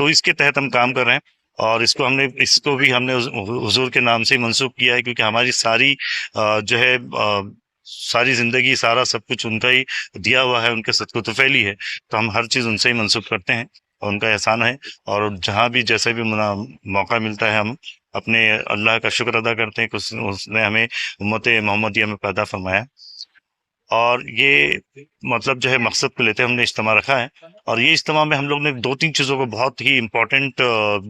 تو اس کے تحت ہم کام کر رہے ہیں، اور اس کو بھی ہم نے حضور کے نام سے ہی منسوب کیا ہے، کیونکہ ہماری ساری جو ہے ساری زندگی، سارا سب کچھ ان کا ہی دیا ہوا ہے، ان کے صدقہ طفیل ہی ہے، تو ہم ہر چیز ان سے ہی منسوب کرتے ہیں، اور ان کا احسان ہے، اور جہاں بھی جیسے بھی موقع ملتا ہے ہم اپنے اللہ کا شکر ادا کرتے ہیں کہ اس نے ہمیں امت محمدیہ میں پیدا فرمایا، اور یہ مطلب جو ہے مقصد کو لیتے ہم نے اجتماع رکھا ہے، اور یہ اجتماع میں ہم لوگ نے 2-3 چیزوں کو بہت ہی امپورٹنٹ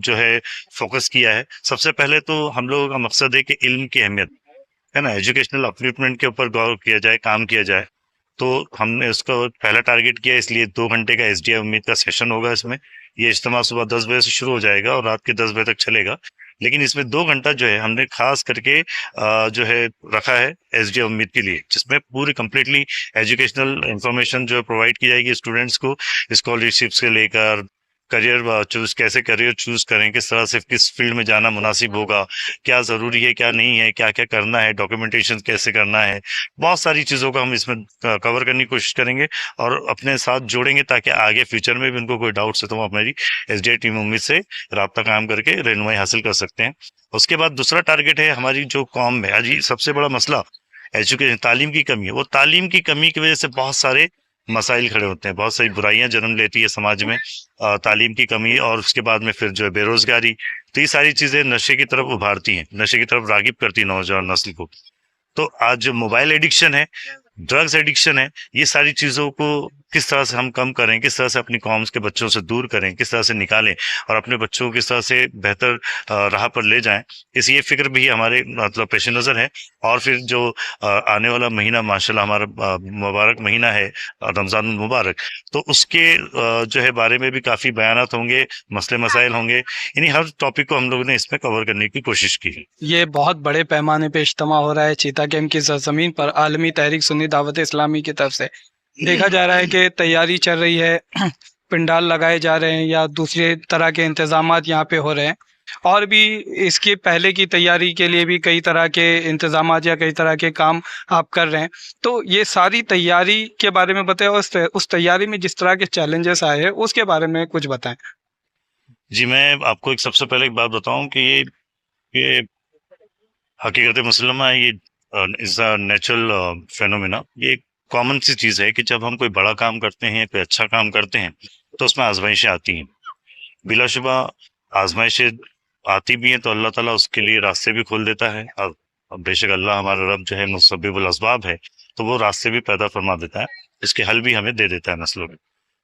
جو ہے فوکس کیا ہے۔ سب سے پہلے تو ہم لوگوں کا مقصد ہے کہ علم کی اہمیت ہے نا، ایجوکیشنل اپلیفمنٹ کے اوپر غور کیا جائے، کام کیا جائے، تو ہم نے اس کو پہلا ٹارگٹ کیا، اس لیے 2 گھنٹے کا SDI امید کا سیشن ہوگا۔ اس میں یہ اجتماع صبح 10 بجے سے شروع ہو جائے گا اور رات کے 10 بجے تک چلے گا، لیکن اس میں 2 گھنٹہ جو ہے ہم نے خاص کر کے جو ہے رکھا ہے SDI امید کے لیے، جس میں پوری کمپلیٹلی ایجوکیشنل انفارمیشن جو پرووائڈ کی جائے گی اسٹوڈنٹس کو، اسکالرشپس سے لے کر کیسے کریئر چوز کریں، کس طرح سے کس فیلڈ میں جانا مناسب ہوگا، کیا ضروری ہے کیا نہیں ہے، کیا کیا کرنا ہے، ڈاکیومنٹیشن کیسے کرنا ہے، بہت ساری چیزوں کا ہم اس میں کور کرنے کی کوشش کریں گے اور اپنے ساتھ جوڑیں گے، تاکہ آگے فیوچر میں بھی ان کو کوئی ڈاؤٹس ہے تو وہ ہماری SDI ٹیم امید سے رابطہ قائم کر کے رہنمائی حاصل کر سکتے ہیں۔ اس کے بعد دوسرا ٹارگٹ ہے ہماری جو قوم میں آج سب سے بڑا مسئلہ ایجوکیشن، تعلیم کی کمی ہے، وہ تعلیم کی کمی کی وجہ سے بہت سارے مسائل کھڑے ہوتے ہیں، بہت ساری برائیاں جنم لیتی ہے سماج میں، تعلیم کی کمی، اور اس کے بعد میں پھر جو ہے بے روزگاری، تو یہ ساری چیزیں نشے کی طرف ابھارتی ہیں، نشے کی طرف راغب کرتی ہیں نوجوان نسل کو۔ تو آج جو موبائل ایڈکشن ہے، ڈرگز ایڈکشن ہے، یہ ساری چیزوں کو کس طرح سے ہم کم کریں، کس طرح سے اپنی قوم کے بچوں سے دور کریں، کس طرح سے نکالیں اور اپنے بچوں کو کس طرح سے بہتر راہ پر لے جائیں، یہ فکر بھی ہمارے مطلب پیش نظر ہے۔ اور پھر جو آنے والا مہینہ ماشاءاللہ ہمارا مبارک مہینہ ہے رمضان المبارک، تو اس کے جو ہے بارے میں بھی کافی بیانات ہوں گے، مسئلے مسائل ہوں گے، یعنی ہر ٹاپک کو ہم لوگوں نے اس میں کور کرنے کی کوشش کی ہے۔ یہ بہت بڑے پیمانے پہ اجتماع ہو رہا ہے چیتا کیمپ کی سرزمین پر، عالمی تحریک سنی دعوت اسلامی کی طرف سے۔ دیکھا جا رہا ہے کہ تیاری چل رہی ہے، پنڈال لگائے جا رہے ہیں یا دوسرے طرح کے انتظامات یہاں پہ ہو رہے ہیں، اور بھی اس کے پہلے کی تیاری کے لیے بھی کئی طرح کے انتظامات یا کئی طرح کے کام آپ کر رہے ہیں، تو یہ ساری تیاری کے بارے میں بتائیں، اور اس تیاری میں جس طرح کے چیلنجز آئے ہیں اس کے بارے میں کچھ بتائیں۔ جی، میں آپ کو سب سے پہلے ایک بات بتاؤں کہ یہ حقیقت مسلمہ ہے، یہ از اے نیچرل فینومینا، یہ ایک کامن سی چیز ہے کہ جب ہم کوئی بڑا کام کرتے ہیں، کوئی اچھا کام کرتے ہیں، تو اس میں آزمائشیں آتی ہیں، بلا شبہ آزمائشیں آتی بھی ہیں تو اللہ تعالیٰ اس کے لیے راستے بھی کھول دیتا ہے، اور بے شک اللہ ہمارا رب جو ہے مسبب الاسباب ہے، تو وہ راستے بھی پیدا فرما دیتا ہے، اس کے حل بھی ہمیں دے دیتا ہے نسلوں میں۔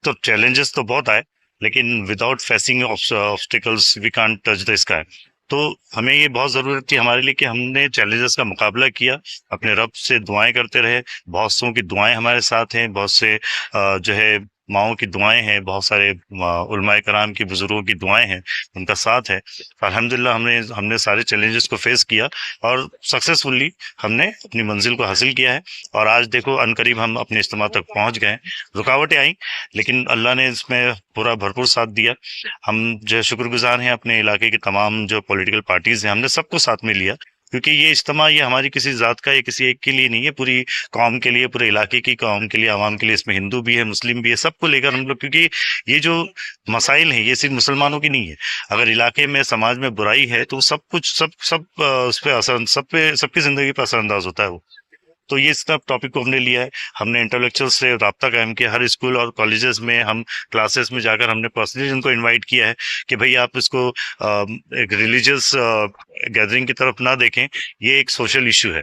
تو چیلنجز تو بہت آئے، لیکن without facing obstacles we can't touch the sky. تو ہمیں یہ بہت ضرورت تھی ہمارے لیے کہ ہم نے چیلنجز کا مقابلہ کیا، اپنے رب سے دعائیں کرتے رہے، بہت سوں کی دعائیں ہمارے ساتھ ہیں، بہت سے جو ہے ماؤں کی دعائیں ہیں، بہت سارے علماء کرام کی، بزرگوں کی دعائیں ہیں، ان کا ساتھ ہے۔ الحمدللہ ہم نے سارے چیلنجز کو فیس کیا اور سکسیسفلی ہم نے اپنی منزل کو حاصل کیا ہے، اور آج دیکھو عنقریب ہم اپنے اجتماع تک پہنچ گئے۔ رکاوٹیں آئیں لیکن اللہ نے اس میں پورا بھرپور ساتھ دیا۔ ہم جو ہے شکر گزار ہیں، اپنے علاقے کے تمام جو پولیٹیکل پارٹیز ہیں، ہم نے سب کو ساتھ میں لیا، کیونکہ یہ اجتماع یہ ہماری کسی ذات کا یا کسی ایک کے لیے نہیں ہے، پوری قوم کے لیے، پورے علاقے کی قوم کے لیے، عوام کے لیے، اس میں ہندو بھی ہے، مسلم بھی ہے، سب کو لے کر ہم لوگ، کیونکہ یہ جو مسائل ہیں یہ صرف مسلمانوں کی نہیں ہے، اگر علاقے میں سماج میں برائی ہے تو سب کچھ سب اس پہ اثر، سب کی زندگی پہ اثر انداز ہوتا ہے وہ۔ تو یہ سب ٹاپک کو ہم نے لیا ہے، ہم نے انٹلیکچوئل سے رابطہ قائم کیا، ہر اسکول اور کالجز میں، ہم کلاسز میں جا کر ہم نے پرسنلی ان کو انوائٹ کیا ہے کہ بھئی آپ اس کو ایک ریلیجیس گیدرنگ کی طرف نہ دیکھیں، یہ ایک سوشل ایشو ہے،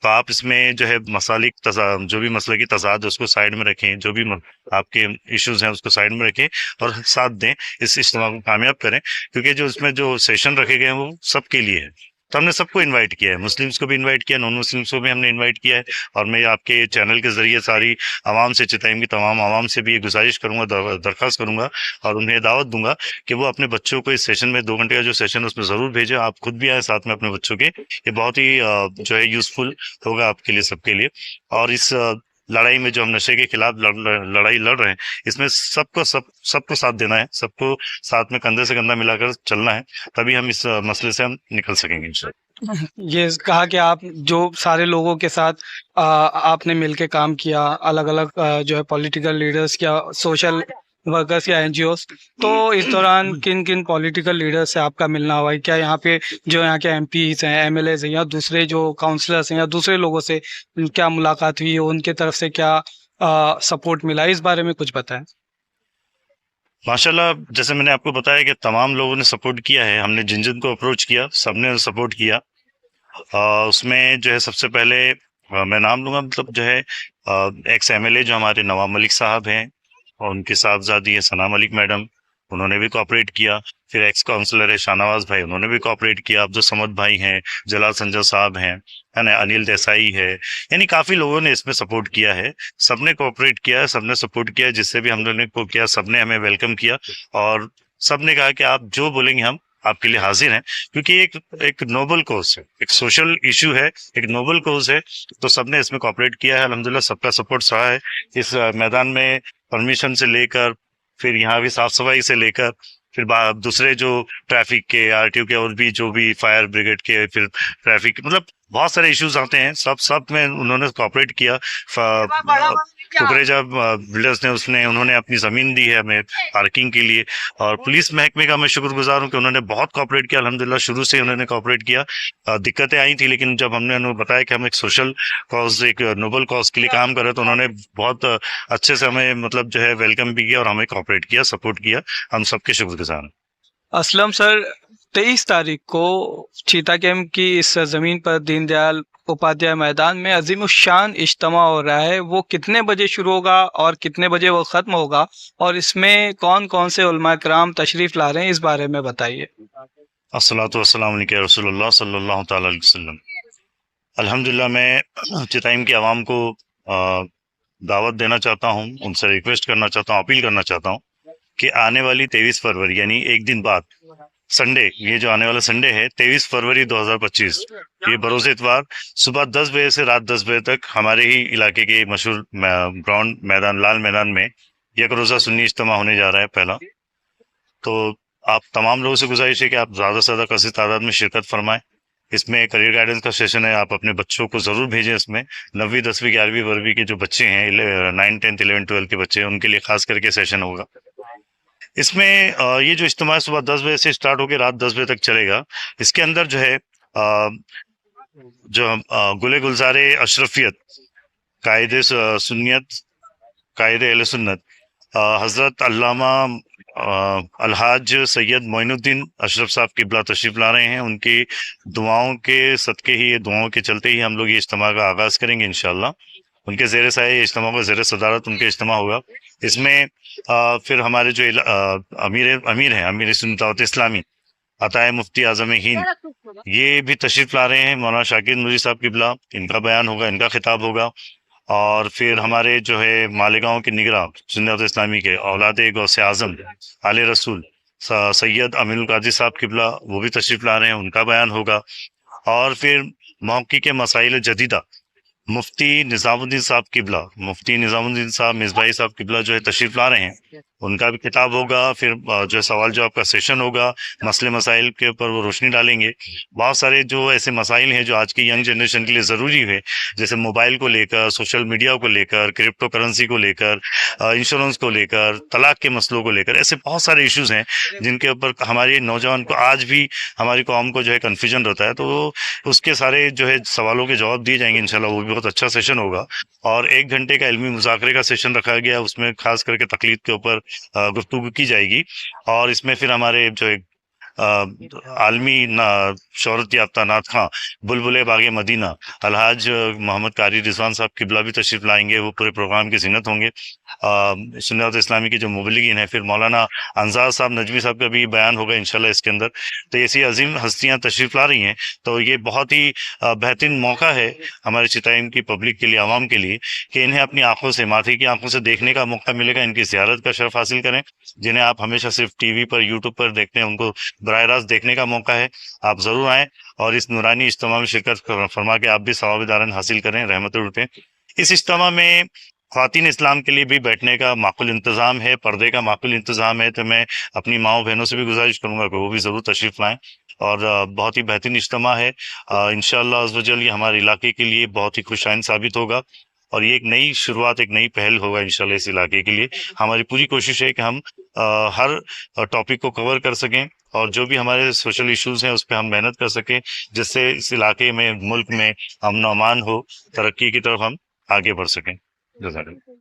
تو آپ اس میں جو ہے مسالک جو بھی مسلکی تضاد ہے اس کو سائڈ میں رکھیں، جو بھی آپ کے ایشوز ہیں اس کو سائڈ میں رکھیں اور ساتھ دیں، اس اجتماع کو کامیاب کریں، کیونکہ جو اس میں جو سیشن رکھے گئے ہیں وہ سب کے لیے ہے۔ تو ہم نے سب کو انوائٹ کیا ہے، مسلمس کو بھی انوائٹ کیا، نان مسلمس کو بھی ہم نے انوائٹ کیا ہے، اور میں آپ کے چینل کے ذریعے ساری عوام سے، چتائم کی تمام عوام سے بھی یہ گزارش کروں گا، درخواست کروں گا اور انہیں دعوت دوں گا کہ وہ اپنے بچوں کو اس سیشن میں 2 گھنٹے کا جو سیشن ہے اس میں ضرور بھیجیں، آپ خود بھی آئیں ساتھ میں اپنے بچوں کے، یہ بہت ہی جو ہے یوزفل ہوگا آپ کے لیے، سب کے لیے۔ اور اس لڑائی میں جو ہم نشے کے خلاف لڑائی لڑ رہے ہیں، اس میں سب کو ساتھ دینا ہے، سب کو ساتھ میں کندھے سے کندھا ملا کر چلنا ہے، تبھی ہم اس مسئلے سے ہم نکل سکیں گے انشاءاللہ۔ یہ کہا کہ آپ جو سارے لوگوں کے ساتھ آپ نے مل کے کام کیا، الگ الگ جو ہے پولیٹیکل لیڈرز کیا، سوشل ورکرس یا NGOs. تو اس دوران کن کن پولیٹیکل لیڈر سے آپ کا ملنا ہوا ہے؟ کیا یہاں پہ جو یہاں کے MPs ہیں، MLAs ہیں، یا دوسرے جو کاؤنسلرس ہیں، یا دوسرے لوگوں سے کیا ملاقات ہوئی، ان کی طرف سے کیا سپورٹ ملا؟ اس بارے میں کچھ بتائیں. ماشاءاللہ، جیسے میں نے آپ کو بتایا کہ تمام لوگوں نے سپورٹ کیا ہے. ہم نے جن جن کو اپروچ کیا سب نے سپورٹ کیا. اس میں جو ہے سب سے پہلے میں نام لوں گا، مطلب جو ہے ایکس MLA جو ہمارے نواب ملک صاحب ہیں، اور ان کی صاحبزادی ہے ثنا ملک میڈم، انہوں نے بھی کوآپریٹ کیا. پھر ایکس کاؤنسلر ہے شاہ نواز بھائی، انہوں نے بھی کوآپریٹ کیا. عبدالصمد بھائی ہیں، جلال سنجر صاحب ہیں، ہے نا، انل دیسائی ہے. یعنی کافی لوگوں نے اس میں سپورٹ کیا ہے. سب نے کوآپریٹ کیا ہے، سب نے سپورٹ کیا ہے. جس سے بھی ہم لوگوں نے کو کیا، سب نے ہمیں ویلکم کیا، اور سب نے کہا کہ آپ جو بولیں گے ہم آپ کے لیے حاضر ہیں. کیونکہ ایک نوبل کوز ہے، ایک سوشل ایشو ہے، ایک نوبل کوز ہے، تو سب نے اس میں کوآپریٹ کیا ہے. الحمدللہ سب کا سپورٹ رہا ہے اس میدان میں. پرمیشن سے لے کر، پھر یہاں بھی صاف صفائی سے لے کر، پھر دوسرے جو ٹریفک کے، RTO کے، اور بھی جو بھی فائر بریگیڈ کے، پھر ٹریفک، مطلب بہت سارے ایشوز آتے ہیں، سب میں انہوں نے کوآپریٹ کیا. ککریجا بلڈرز نے انہوں نے اپنی زمین دی ہے ہمیں پارکنگ کے لیے. اور پولیس محکمے کا میں شکر گزار ہوں کہ انہوں نے بہت کوآپریٹ کیا. الحمدللہ شروع سے انہوں نے کوآپریٹ کیا. دقتیں آئی تھیں، لیکن جب ہم نے انہیں بتایا کہ ہم ایک سوشل کاز، ایک نوبل کاز کے لیے کام کر رہے ہیں، تو انہوں نے بہت اچھے سے ہمیں مطلب جو ہے ویلکم بھی کیا اور ہمیں کوآپریٹ کیا، سپورٹ کیا. ہم سب کے شکر گزار ہیں. اسلم سر، 23 تاریخ کو چیتا کیمپ کی اس زمین پر دین دیال اپادھیائے میدان میں عظیم الشان اجتماع ہو رہا ہے. وہ کتنے بجے شروع ہوگا اور کتنے بجے وہ ختم ہوگا، اور اس میں کون کون سے علماء کرام تشریف لا رہے ہیں، اس بارے میں بتائیے. الصلاۃ والسلام علیکم رسول اللہ صلی اللہ تعالی علیہ وسلم. الحمدللہ میں چتائم کی عوام کو دعوت دینا چاہتا ہوں، ان سے ریکویسٹ کرنا چاہتا ہوں، اپیل کرنا چاہتا ہوں کہ آنے والی 23 فروری یعنی ایک دن بعد سنڈے، یہ جو آنے والا سنڈے ہے 23 فروری 2025، یہ بروز اتوار، صبح 10 بجے سے رات 10 بجے تک ہمارے ہی علاقے کے مشہور گراؤنڈ میدان، لال میدان میں یک روزہ سنی اجتماع ہونے جا رہا ہے پہلا. تو آپ تمام لوگوں سے گزارش ہے کہ آپ زیادہ سے زیادہ کثیر تعداد میں شرکت فرمائیں. اس میں کریئر گائیڈنس کا سیشن ہے، آپ اپنے بچوں کو ضرور بھیجیں. اس میں 9ویں 10ویں 11ویں 12ویں کے جو بچے ہیں، 9 10 11 12 کے بچے ہیں، ان کے لیے خاص کر کے سیشن ہوگا. اس میں یہ جو اجتماع صبح 10 بجے سے اسٹارٹ ہو کے رات 10 بجے تک چلے گا. اس کے اندر جو ہے جو گل گلزار اشرفیت، قائد سنیت، قائد اہل سنت، حضرت علامہ الحاج سید معین الدین اشرف صاحب قبلہ تشریف لا رہے ہیں. ان کی دعاؤں کے صدقے ہی، دعاؤں کے چلتے ہی ہم لوگ یہ اجتماع کا آغاز کریں گے انشاءاللہ. ان کے زیر سایہ اجتماع کا، زیر صدارت ان کے اجتماع ہوگا. اس میں پھر ہمارے جو امیر ہیں، امیر سنت دعوت اسلامی عطائے مفتی اعظم ہند، یہ بھی تشریف لا رہے ہیں. مولانا شاکر نوری صاحب قبلہ، ان کا بیان ہوگا، ان کا خطاب ہوگا. اور پھر ہمارے جو ہے مالیگاؤں کے نگراں سنت دعوت اسلامی کے اولاد غوث اعظم آل رسول سید امین القادری صاحب قبلہ، وہ بھی تشریف لا رہے ہیں، ان کا بیان ہوگا. اور پھر موقع کے مسائل جدیدہ مفتی نظام الدین صاحب قبلہ، مفتی نظام الدین صاحب مصباحی صاحب قبلہ جو ہے تشریف لا رہے ہیں، ان کا بھی خطاب ہوگا. پھر جو ہے سوال جواب کا سیشن ہوگا، مسئلے مسائل کے اوپر وہ روشنی ڈالیں گے. بہت سارے جو ایسے مسائل ہیں جو آج کی ینگ جنریشن کے لیے ضروری ہے، جیسے موبائل کو لے کر، سوشل میڈیا کو لے کر، کرپٹو کرنسی کو لے کر، انشورنس کو لے کر، طلاق کے مسئلوں کو لے کر، ایسے بہت سارے ایشوز ہیں جن کے اوپر ہمارے نوجوان کو آج بھی، ہماری قوم کو جو ہے کنفیوژن رہتا ہے. تو اس کے سارے جو ہے سوالوں کے جواب دیے جائیں گے انشاءاللہ. وہ بھی بہت اچھا سیشن ہوگا. اور 1 گھنٹے کا علمی مذاکرے کا سیشن رکھا گیا، اس میں خاص کر کے تقلید کے اوپر گفتگو کی جائے گی. اور اس میں پھر ہمارے جو ایک عالمی شہرت یافتہ نعت خواں بلبل باغ مدینہ الحاج محمد قاری رضوان صاحب قبلہ بھی تشریف لائیں گے، وہ پورے پروگرام کی زینت ہوں گے. سنت اسلامی کے جو مبلغین ہیں، پھر مولانا انصار صاحب نجوی صاحب کا بھی بیان ہوگا انشاءاللہ اس کے اندر. تو ایسی عظیم ہستیاں تشریف لا رہی ہیں. تو یہ بہت ہی بہترین موقع ہے ہمارے چتائم کی پبلک کے لیے، عوام کے لیے، کہ انہیں اپنی آنکھوں سے، ماتھے کی آنکھوں سے دیکھنے کا موقع ملے گا. ان کی زیارت کا شرف حاصل کریں. جنہیں آپ ہمیشہ صرف ٹی وی پر، یوٹیوب پر دیکھتے ہیں، ان کو براہ راست دیکھنے کا موقع ہے. آپ ضرور آئیں اور اس نورانی اجتماع میں شرکت فرما کے آپ بھی ثواب دارن حاصل کریں، رحمت اٹھیں. اس اجتماع میں خواتین اسلام کے لیے بھی بیٹھنے کا معقول انتظام ہے، پردے کا معقول انتظام ہے. تو میں اپنی ماؤں بہنوں سے بھی گزارش کروں گا کہ وہ بھی ضرور تشریف لائیں. اور بہت ہی بہترین اجتماع ہے انشاءاللہ عز و جل. یہ ہمارے علاقے کے لیے بہت ہی خوش آئند ثابت ہوگا. اور یہ ایک نئی شروعات، ایک نئی پہل ہوگا انشاءاللہ اس علاقے کے لیے. ہماری پوری کوشش ہے کہ ہم ہر ٹاپک کو کور کر سکیں اور جو بھی ہمارے سوشل ایشوز ہیں اس پہ ہم محنت کر سکیں، جس سے اس علاقے میں، ملک میں امن و امان ہو، ترقی کی طرف ہم آگے بڑھ سکیں. جزاک اللہ.